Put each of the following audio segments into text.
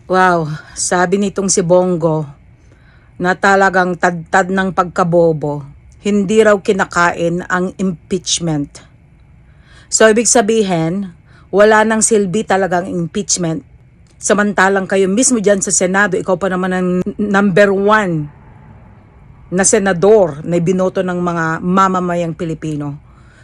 Wow, sabi nitong si Bongo na talagang tad-tad ng pagkabobo, hindi raw kinakain ang impeachment. So ibig sabihin, wala nang silbi talagang impeachment. Samantalang kayo mismo dyan sa Senado, ikaw pa naman ang number one na senador na binoto ng mga mamamayang Pilipino.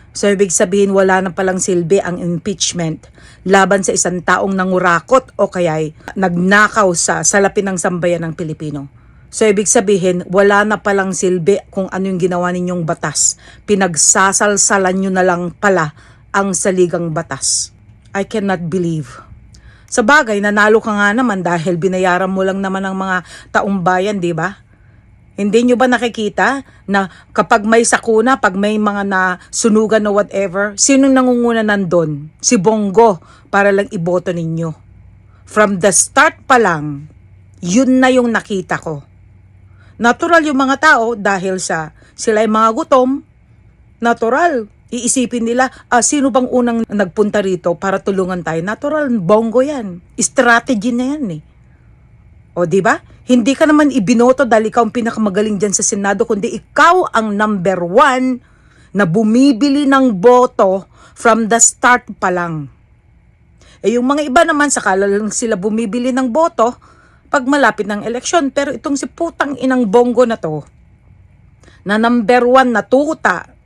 So ibig sabihin wala na palang silbi ang impeachment laban sa isang taong nangurakot o kaya'y nagnakaw sa salapin ng sambayan ng Pilipino. So ibig sabihin wala na palang silbi kung ano yung ginawa ninyong batas. Pinagsasalsalan nyo na lang pala ang saligang batas. I cannot believe. Sa bagay, nanalo ka nga naman dahil binayaran mo lang naman ang mga taong bayan, di ba? Hindi nyo ba nakikita na kapag may sakuna, pag may mga nasunugan o whatever, sinong nangunguna nandun? Si Bongo para lang iboto ninyo. From the start pa lang, yun na yung nakita ko. Natural yung mga tao dahil sa sila ay mga gutom, natural. Iisipin nila, sino bang unang nagpunta rito para tulungan tayo? Natural, Bongo yan. Strategy na yan eh. O di ba? Hindi ka naman ibinoto dahil ikaw ang pinakamagaling diyan sa Senado, kundi ikaw ang number one na bumibili ng boto from the start pa lang. Eh yung mga iba naman, sakala lang sila bumibili ng boto pag malapit ng eleksyon. Pero itong si putang inang Bongo na to, na number one na tuta,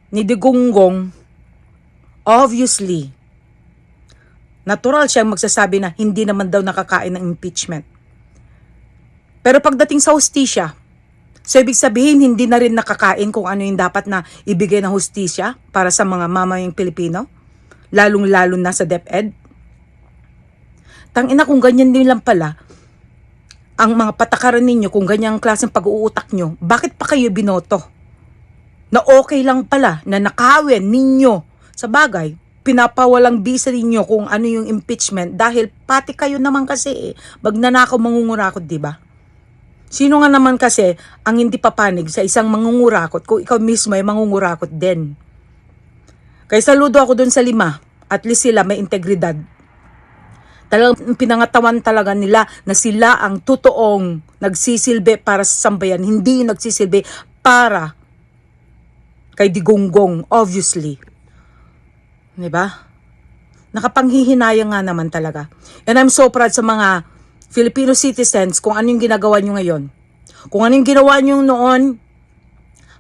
ni Digunggong, obviously, natural siyang magsasabi na hindi naman daw nakakain ng impeachment. Pero pagdating sa hustisya, so ibig sabihin hindi na rin nakakain kung ano yung dapat na ibigay ng hustisya para sa mga mamayang Pilipino, lalong-lalo na sa DepEd. Tangina kung ganyan din lang pala ang mga patakaran ninyo, kung ganyang klaseng pag-uutak nyo, bakit pa kayo binoto? Na okay lang pala na nakawin ninyo sa bagay, pinapawalang bisa ninyo kung ano yung impeachment dahil pati kayo naman kasi magnanakaw mangungurakot, di ba? Sino nga naman kasi ang hindi papanig sa isang mangungurakot kung ikaw mismo ay mangungurakot din? Kaya saludo ako dun sa 5. At least sila may integridad. Talagang pinangatawan talaga nila na sila ang totoong nagsisilbi para sa sambayan, hindi yung nagsisilbi para kay Digunggong, obviously. Diba? Nakapanghihinayang nga naman talaga. And I'm so proud sa mga Filipino citizens kung ano yung ginagawa nyo ngayon. Kung ano yung ginawa nyo noon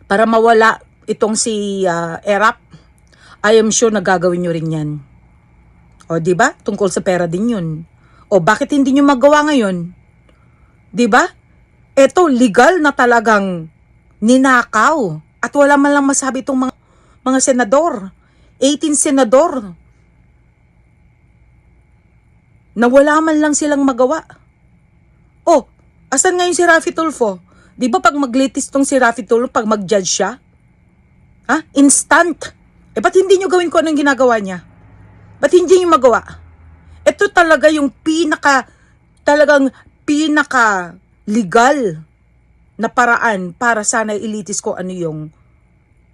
para mawala itong si Erap, I am sure na gagawin nyo rin yan. O diba? Tungkol sa pera din yun. O bakit hindi nyo magawa ngayon? Diba? Eto, legal na talagang ninakaw. At wala man lang masabi itong mga senador. 18 senador. Na wala man lang silang magawa. Oh, asan ngayon si Raffy Tulfo? Di ba pag maglitis tong si Raffy Tulfo, pag mag-judge siya? Instant. Eh, ba't hindi nyo gawin ko anong ginagawa niya? Ba't hindi nyo magawa? Ito talaga yung talagang pinaka legal na paraan para sana ilitis ko ano yung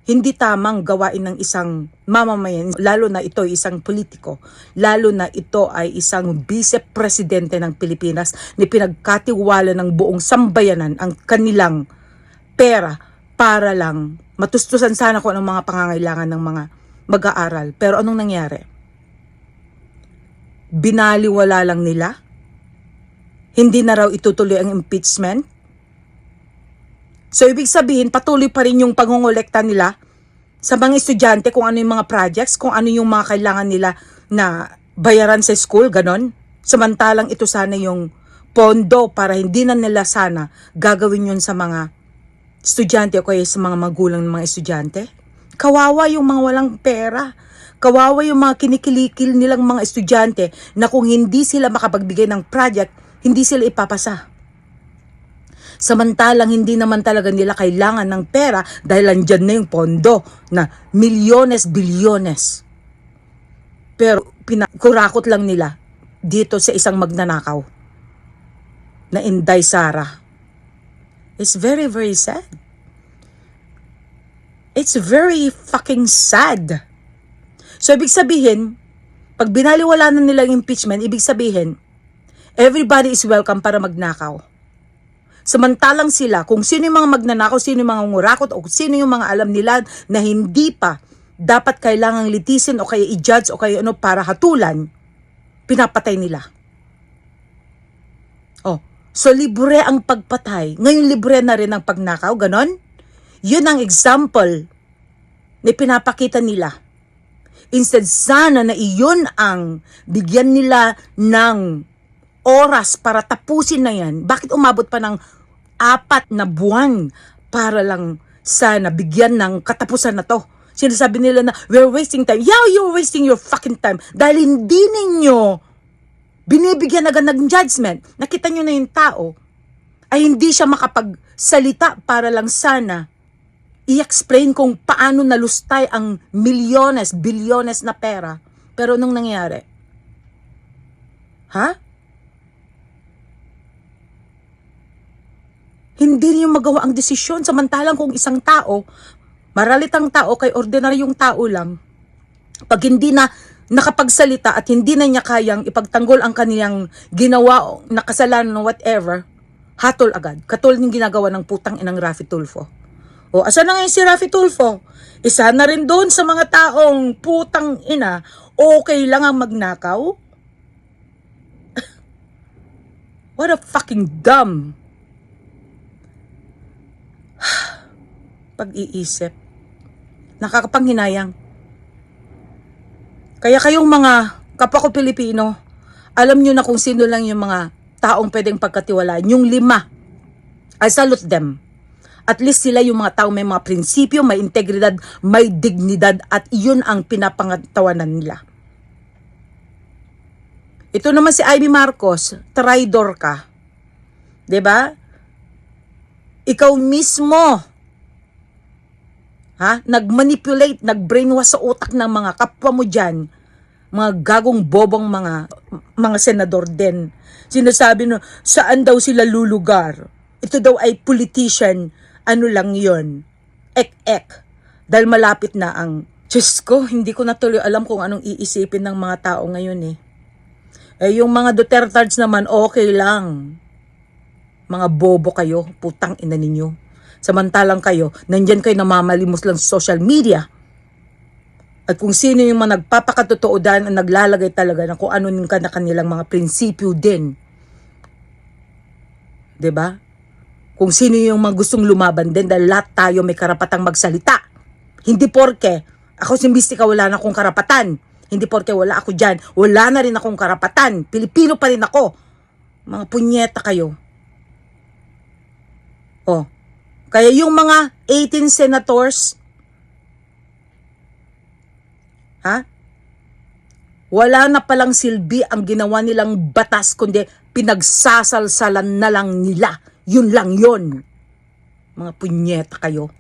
hindi tamang gawain ng isang mamamayan, lalo na ito ay isang politiko, lalo na ito ay isang vice-presidente ng Pilipinas na pinagkatiwala ng buong sambayanan ang kanilang pera para lang matustusan sana kung anong mga pangangailangan ng mga mag-aaral. Pero anong nangyari? Binaliwala lang nila? Hindi na raw itutuloy ang impeachment? So, ibig sabihin, patuloy pa rin yung pangongolekta nila sa mga estudyante kung ano yung mga projects, kung ano yung mga kailangan nila na bayaran sa school, ganon. Samantalang ito sana yung pondo para hindi na nila sana gagawin yun sa mga estudyante o kaya sa mga magulang ng mga estudyante. Kawawa yung mga walang pera. Kawawa yung mga kinikilikil nilang mga estudyante na kung hindi sila makapagbigay ng project, hindi sila ipapasa. Samantalang hindi naman talaga nila kailangan ng pera dahil andyan na yung pondo na milyones, bilyones. Pero pinakurakot lang nila dito sa isang magnanakaw na Inday Sara. It's very, very sad. It's very fucking sad. So, ibig sabihin, pag binaliwala na nila yung impeachment, ibig sabihin, Everybody is welcome para magnakaw. Samantalang sila, kung sino yung mga magnanakaw, sino yung mga ngurakot, o sino yung mga alam nila na hindi pa dapat kailangang litisin o kaya i-judge o kaya ano para hatulan, pinapatay nila. Oh, so libre ang pagpatay. Ngayon libre na rin ang pagnakaw, ganon? Yun ang example na pinapakita nila. Instead, sana na iyon ang bigyan nila ng oras para tapusin na yan. Bakit umabot pa ng 4 na buwan para lang sana bigyan ng katapusan na to? Sinasabi nila na, we're wasting time. Yeah, you're wasting your fucking time. Dahil hindi ninyo binibigyan agad ng judgment. Nakita nyo na yung tao ay hindi siya makapagsalita para lang sana i-explain kung paano nalustay ang milyones, bilyones na pera. Pero nung nangyari? Ha? Hindi niyo magawa ang desisyon. Samantalang kung isang tao, maralitang tao kay ordinaryong tao lang, pag hindi na nakapagsalita at hindi na niya kayang ipagtanggol ang kaniyang ginawa na kasalanan o whatever, hatol agad. Katulad ng ginagawa ng putang inang Raffy Tulfo. O, asa na ngayon si Raffy Tulfo? Isa na rin doon sa mga taong putang ina, okay lang ang magnakaw? What a fucking dumb pag-iisip. Nakakapanghinayang. Kaya kayong mga kapwa ko Pilipino, alam nyo na kung sino lang yung mga taong pwedeng pagkatiwalaan. Yung 5. I salute them. At least sila yung mga taong may mga prinsipyo, may integridad, may dignidad, at iyon ang pinapangatawanan nila. Ito naman si Amy Marcos, traidor ka. 'Di ba? Ikaw mismo, nag-manipulate, nag-brainwash sa utak ng mga kapwa mo dyan, mga gagong bobong mga senador din. Sinasabi no, saan daw sila lulugar? Ito daw ay politician, ano lang yon, ek-ek. Dahil malapit na ang, Diyos ko, hindi ko na tuloy alam kung anong iisipin ng mga tao ngayon eh. Yung mga Dutertards naman, okay lang. Mga bobo kayo, putang ina ninyo. Samantalang kayo, nandyan kayo namamalimos lang sa social media. At kung sino yung mga nagpapakatotoo dahil ang naglalagay talaga ng kung ano yung kanilang mga prinsipyo din. 'Di ba? Kung sino yung mga gustong lumaban din dahil lahat tayo may karapatang magsalita. Hindi porke ako si Mystica wala na akong karapatan. Hindi porke wala ako dyan, wala na rin akong karapatan. Pilipino pa rin ako. Mga punyeta kayo. Oh. Kaya yung mga 18 senators, wala na palang silbi ang ginawa nilang batas, kundi pinagsasalsalan na lang nila. Yun lang yun. Mga punyeta kayo.